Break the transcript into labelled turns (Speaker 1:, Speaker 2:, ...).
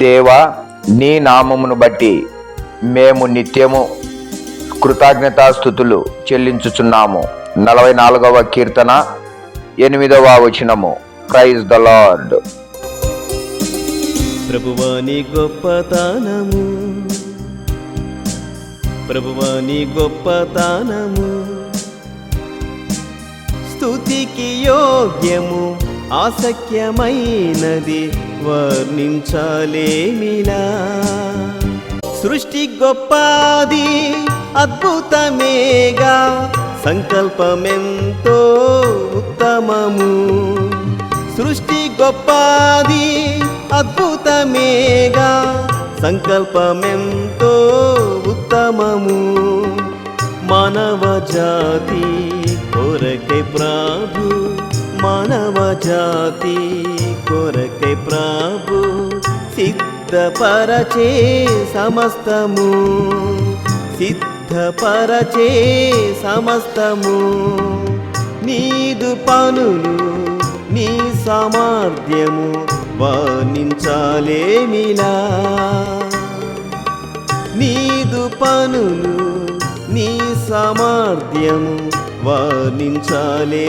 Speaker 1: దేవా, నీ నామమును బట్టి మేము నిత్యము కృతజ్ఞతాస్తుతులు చెల్లించుచున్నాము. 44వ కీర్తన 8వ వచనము. Praise the lord.
Speaker 2: ప్రభువాని గొప్పతనము, ప్రభువాని గొప్పతనము స్తుతికి యోగ్యము, ఆసఖ్యమైనది వర్ణించలేమిలా. సృష్టి గొప్పది, అద్భుతమేగా, సంకల్పమెంతో ఉత్తమము. సృష్టి గొప్పది, అద్భుతమేగా, సంకల్పమెంతో ఉత్తమము. మానవ జాతి కొరకే ప్రభు, మానవ జాతి కొరకే ప్రభు సిద్ధపరచే సమస్తము, సిద్ధపరచే సమస్తము. నీదు పనులు, నీ సామర్థ్యము వర్ణించలేమిలా. నీదు పనులు, నీ సామర్థ్యము వర్ణించలేమిలా.